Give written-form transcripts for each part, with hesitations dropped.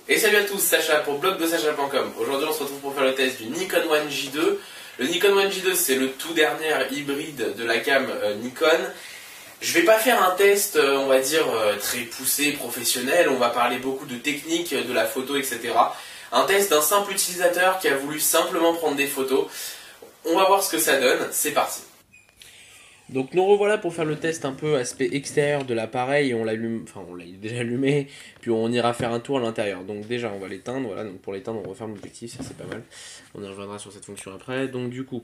Et salut à tous, Sacha pour blogdesacha.com. Aujourd'hui on se retrouve pour faire le test du Nikon One J2. Le Nikon One J2 c'est le tout dernier hybride de la gamme Nikon. Je vais pas faire un test on va dire très poussé, professionnel, on va parler beaucoup de technique, de la photo, etc. Un test d'un simple utilisateur qui a voulu simplement prendre des photos. On va voir ce que ça donne, c'est parti. Donc nous revoilà pour faire le test un peu aspect extérieur de l'appareil, on l'allume, enfin on l'a déjà allumé, puis on ira faire un tour à l'intérieur. Donc déjà on va l'éteindre, voilà, donc pour l'éteindre on referme l'objectif, ça c'est pas mal. On y reviendra sur cette fonction après. Donc du coup,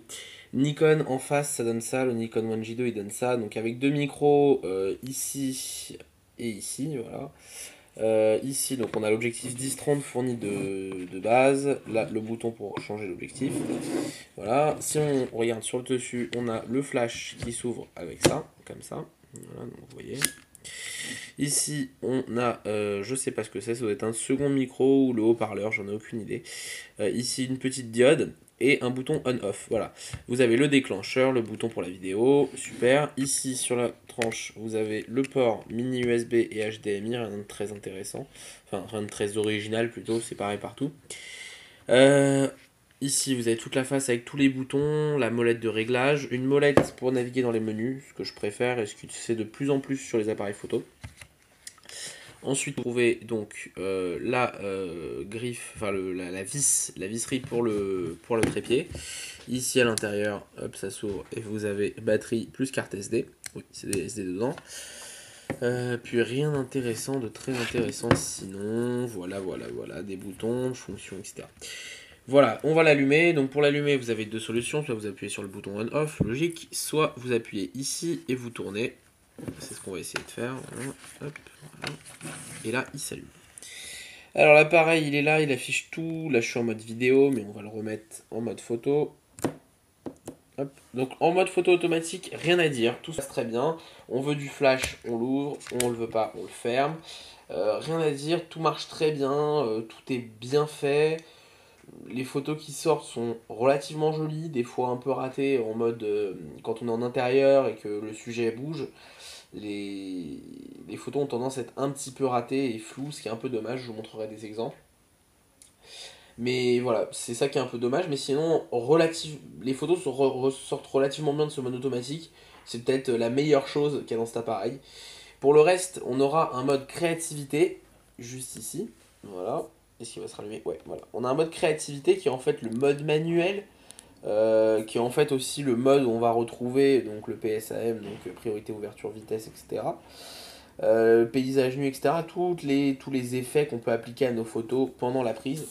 Nikon en face ça donne ça, le Nikon One J2 il donne ça, donc avec deux micros ici et ici, voilà. Ici donc on a l'objectif 10-30 fourni de base, là le bouton pour changer l'objectif, voilà. Si on regarde sur le dessus on a le flash qui s'ouvre avec ça, comme ça, voilà, donc vous voyez. Ici on a, je sais pas ce que c'est, ça doit être un second micro ou le haut-parleur, j'en ai aucune idée. Ici une petite diode et un bouton on-off, voilà. Vous avez le déclencheur, le bouton pour la vidéo, super. Ici sur la tranche vous avez le port mini USB et HDMI, rien de très intéressant, enfin rien de très original plutôt, c'est pareil partout. Ici vous avez toute la face avec tous les boutons, la molette de réglage, une molette pour naviguer dans les menus, ce que je préfère et ce qui se fait de plus en plus sur les appareils photo. Ensuite, vous trouvez donc la griffe, enfin la visserie pour le trépied. Ici à l'intérieur, hop, ça s'ouvre et vous avez batterie plus carte SD. Oui, c'est des SD dedans. Puis rien d'intéressant, de très intéressant sinon. Voilà, des boutons, fonctions, etc. Voilà, on va l'allumer. Donc pour l'allumer, vous avez deux solutions. Soit vous appuyez sur le bouton on-off, logique. Soit vous appuyez ici et vous tournez. C'est ce qu'on va essayer de faire. Voilà. Hop, voilà. Et là, il s'allume. Alors l'appareil, il est là, il affiche tout. Là, je suis en mode vidéo, mais on va le remettre en mode photo. Hop. Donc en mode photo automatique, rien à dire. Tout ça se passe très bien. On veut du flash, on l'ouvre. On le veut pas, on le ferme. Rien à dire, tout marche très bien. Tout est bien fait. Les photos qui sortent sont relativement jolies, des fois un peu ratées en mode quand on est en intérieur et que le sujet bouge. Les photos ont tendance à être un petit peu ratées et floues, ce qui est un peu dommage, je vous montrerai des exemples. Mais voilà, c'est ça qui est un peu dommage, mais sinon, les photos ressortent relativement bien de ce mode automatique. C'est peut-être la meilleure chose qu'il y a dans cet appareil. Pour le reste, on aura un mode créativité, juste ici, voilà. Est-ce qu'il va se rallumer? Ouais, voilà. On a un mode créativité qui est en fait le mode manuel, qui est en fait aussi le mode où on va retrouver donc le PSAM, donc priorité, ouverture, vitesse, etc. Paysage nu, etc. Tous les effets qu'on peut appliquer à nos photos pendant la prise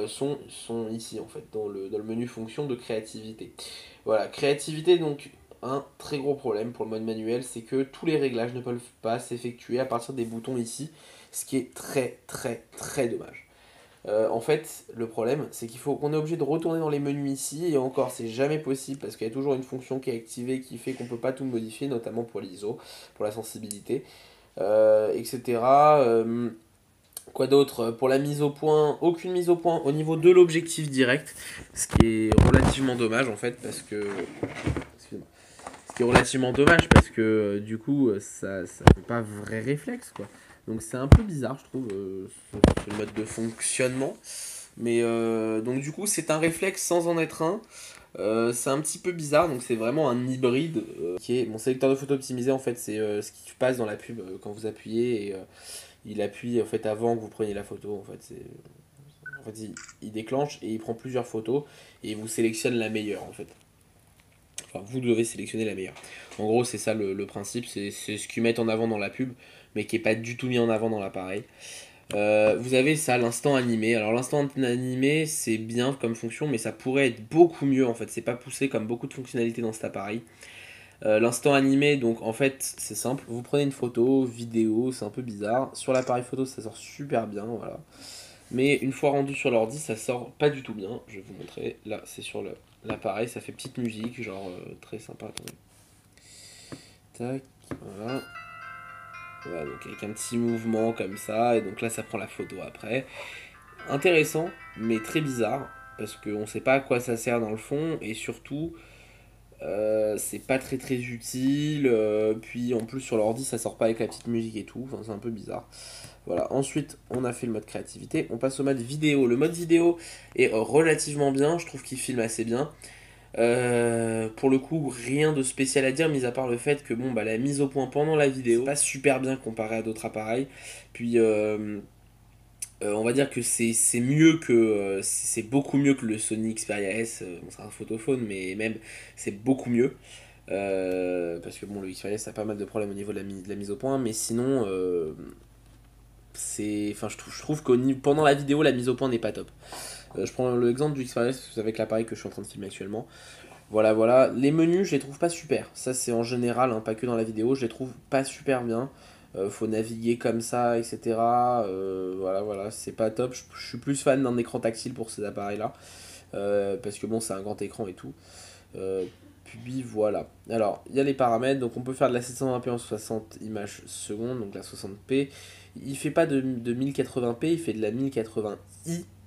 sont ici en fait, dans le menu fonction de créativité. Voilà, créativité, donc un très gros problème pour le mode manuel, c'est que tous les réglages ne peuvent pas s'effectuer à partir des boutons ici, ce qui est très dommage. En fait, le problème, c'est qu'on est obligé de retourner dans les menus ici, et encore, c'est jamais possible, parce qu'il y a toujours une fonction qui est activée qui fait qu'on peut pas tout modifier, notamment pour l'ISO, pour la sensibilité, etc. Quoi d'autre? Pour la mise au point, aucune mise au point au niveau de l'objectif direct, ce qui est relativement dommage en fait, parce que... Excusez-moi. Ce qui est relativement dommage, parce que du coup, ça fait pas vrai réflexe, quoi. Donc c'est un peu bizarre, je trouve, ce mode de fonctionnement. Mais donc du coup, c'est un réflexe sans en être un. C'est un petit peu bizarre, donc c'est vraiment un hybride qui est mon sélecteur de photo optimisé en fait, c'est ce qui passe dans la pub quand vous appuyez et il appuie en fait avant que vous preniez la photo en fait, il déclenche et il prend plusieurs photos et il vous sélectionne la meilleure en fait. Enfin, vous devez sélectionner la meilleure. En gros, c'est ça le principe, c'est ce qu'ils mettent en avant dans la pub, mais qui n'est pas du tout mis en avant dans l'appareil. Vous avez ça, l'instant animé. Alors l'instant animé, c'est bien comme fonction, mais ça pourrait être beaucoup mieux en fait. C'est pas poussé comme beaucoup de fonctionnalités dans cet appareil. L'instant animé, donc en fait, c'est simple. Vous prenez une photo, vidéo, c'est un peu bizarre. Sur l'appareil photo, ça sort super bien, voilà. Mais une fois rendu sur l'ordi, ça sort pas du tout bien. Je vais vous montrer. Là, c'est sur l'appareil, ça fait petite musique, genre très sympa. Attendez. Tac, voilà. Voilà, donc avec un petit mouvement comme ça, et donc là ça prend la photo après. Intéressant, mais très bizarre, parce qu'on sait pas à quoi ça sert dans le fond, et surtout, C'est pas très utile, puis en plus sur l'ordi ça sort pas avec la petite musique et tout, enfin, c'est un peu bizarre. Voilà, ensuite on a fait le mode créativité, on passe au mode vidéo. Le mode vidéo est relativement bien, je trouve qu'il filme assez bien. Pour le coup, rien de spécial à dire, mis à part le fait que bon, bah, la mise au point pendant la vidéo, c'est pas super bien comparé à d'autres appareils. Puis on va dire que c'est mieux que c'est beaucoup mieux que le Sony Xperia S. Bon, c'est un photophone, mais même c'est beaucoup mieux. Parce que bon, le Xperia S a pas mal de problèmes au niveau de la mise au point, mais sinon, enfin, je trouve que pendant la vidéo, la mise au point n'est pas top. Je prends l'exemple du Xperia S avec l'appareil que je suis en train de filmer actuellement. Voilà. Les menus, je les trouve pas super. Ça, c'est en général, hein, pas que dans la vidéo, je les trouve pas super bien. Faut naviguer comme ça, etc. Voilà, c'est pas top. Je suis plus fan d'un écran tactile pour ces appareils-là. Parce que bon, c'est un grand écran et tout. Puis voilà. Alors, il y a les paramètres. Donc, on peut faire de la 720p en 60 images secondes, donc la 60p. Il fait pas de 1080p, il fait de la 1080i,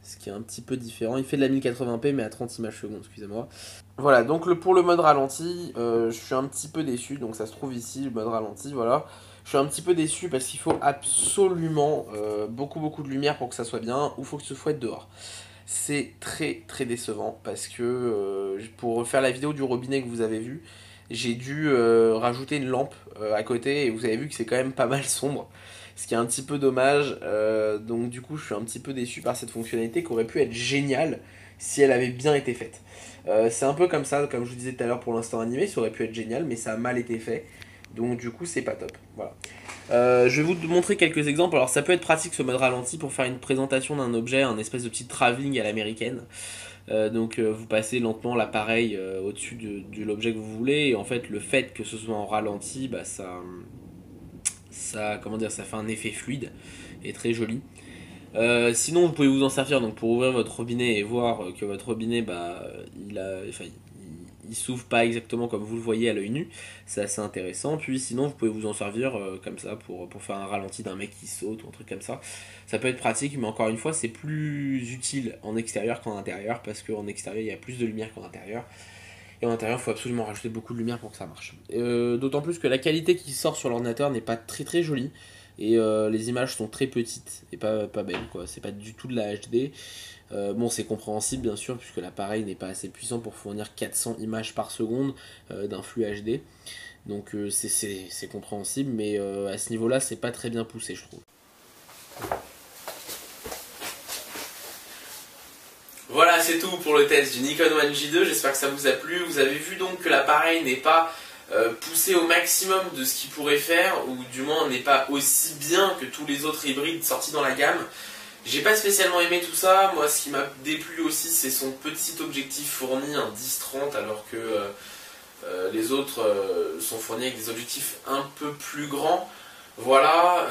ce qui est un petit peu différent. Il fait de la 1080p, mais à 30 images secondes, excusez-moi. Voilà, donc pour le mode ralenti, je suis un petit peu déçu. Donc, ça se trouve ici, le mode ralenti, voilà. Je suis un petit peu déçu parce qu'il faut absolument beaucoup de lumière pour que ça soit bien, ou il faut que ce soit dehors. C'est très décevant parce que pour faire la vidéo du robinet que vous avez vu, j'ai dû rajouter une lampe à côté et vous avez vu que c'est quand même pas mal sombre, ce qui est un petit peu dommage. Donc du coup je suis un petit peu déçu par cette fonctionnalité qui aurait pu être géniale si elle avait bien été faite. C'est un peu comme ça, comme je vous disais tout à l'heure pour l'instant animé, ça aurait pu être génial mais ça a mal été fait. Donc du coup c'est pas top. Voilà. Je vais vous montrer quelques exemples. Alors ça peut être pratique ce mode ralenti pour faire une présentation d'un objet, un espèce de petit travelling à l'américaine. Donc vous passez lentement l'appareil au-dessus de l'objet que vous voulez et en fait le fait que ce soit en ralenti, bah, comment dire, ça fait un effet fluide et très joli. Sinon vous pouvez vous en servir donc pour ouvrir votre robinet et voir que votre robinet bah, il s'ouvre pas exactement comme vous le voyez à l'œil nu, c'est assez intéressant. Puis sinon vous pouvez vous en servir comme ça pour faire un ralenti d'un mec qui saute ou un truc comme ça. Ça peut être pratique, mais encore une fois c'est plus utile en extérieur qu'en intérieur parce qu'en extérieur il y a plus de lumière qu'en intérieur. Et en intérieur il faut absolument rajouter beaucoup de lumière pour que ça marche. D'autant plus que la qualité qui sort sur l'ordinateur n'est pas très jolie. Et les images sont très petites et pas belles quoi, c'est pas du tout de la HD. Bon, c'est compréhensible bien sûr, puisque l'appareil n'est pas assez puissant pour fournir 400 images par seconde d'un flux HD. Donc c'est compréhensible, mais à ce niveau-là, c'est pas très bien poussé, je trouve. Voilà, c'est tout pour le test du Nikon One J2. J'espère que ça vous a plu. Vous avez vu donc que l'appareil n'est pas poussé au maximum de ce qu'il pourrait faire, ou du moins n'est pas aussi bien que tous les autres hybrides sortis dans la gamme. J'ai pas spécialement aimé tout ça. Moi, ce qui m'a déplu aussi, c'est son petit objectif fourni, un 10-30, alors que les autres sont fournis avec des objectifs un peu plus grands. Voilà,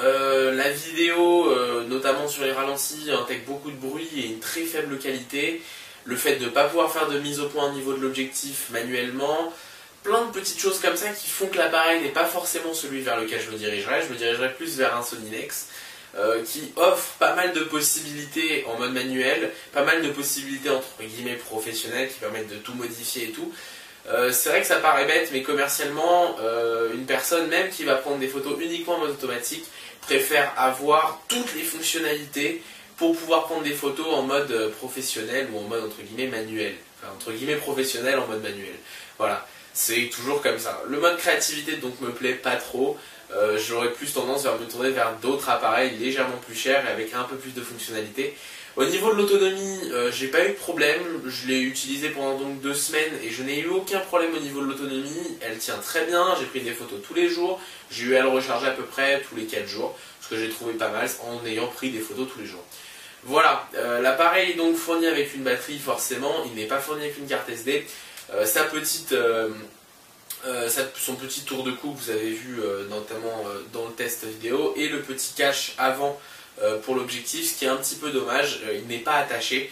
la vidéo, notamment sur les ralentis, intègre beaucoup de bruit et une très faible qualité. Le fait de ne pas pouvoir faire de mise au point au niveau de l'objectif manuellement. Plein de petites choses comme ça qui font que l'appareil n'est pas forcément celui vers lequel je me dirigerais. Je me dirigerais plus vers un Sony Nex. Qui offre pas mal de possibilités en mode manuel, pas mal de possibilités entre guillemets professionnelles qui permettent de tout modifier et tout. C'est vrai que ça paraît bête, mais commercialement, une personne même qui va prendre des photos uniquement en mode automatique préfère avoir toutes les fonctionnalités pour pouvoir prendre des photos en mode professionnel ou en mode entre guillemets manuel. Enfin, entre guillemets professionnel en mode manuel. Voilà, c'est toujours comme ça. Le mode créativité donc me plaît pas trop. J'aurais plus tendance à me tourner vers d'autres appareils légèrement plus chers et avec un peu plus de fonctionnalités. Au niveau de l'autonomie, j'ai pas eu de problème, je l'ai utilisé pendant donc 2 semaines et je n'ai eu aucun problème au niveau de l'autonomie. Elle tient très bien, j'ai pris des photos tous les jours, j'ai eu à le recharger à peu près tous les 4 jours, ce que j'ai trouvé pas mal en ayant pris des photos tous les jours. Voilà, l'appareil est donc fourni avec une batterie forcément, il n'est pas fourni avec une carte SD. Son petit tour de cou que vous avez vu notamment dans le test vidéo et le petit cache avant pour l'objectif, ce qui est un petit peu dommage, il n'est pas attaché,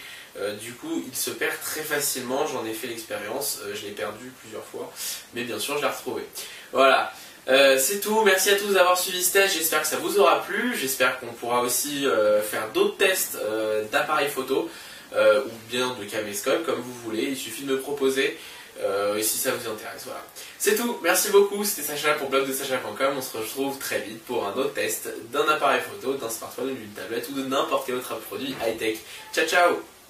du coup il se perd très facilement, j'en ai fait l'expérience, je l'ai perdu plusieurs fois, mais bien sûr je l'ai retrouvé. Voilà, c'est tout, merci à tous d'avoir suivi ce test, j'espère que ça vous aura plu, j'espère qu'on pourra aussi faire d'autres tests d'appareils photo ou bien de caméscope comme vous voulez, il suffit de me proposer. et si ça vous intéresse, voilà. C'est tout, merci beaucoup, c'était Sacha pour blogdesacha.com, on se retrouve très vite pour un autre test d'un appareil photo, d'un smartphone, d'une tablette ou de n'importe quel autre produit high-tech. Ciao ciao.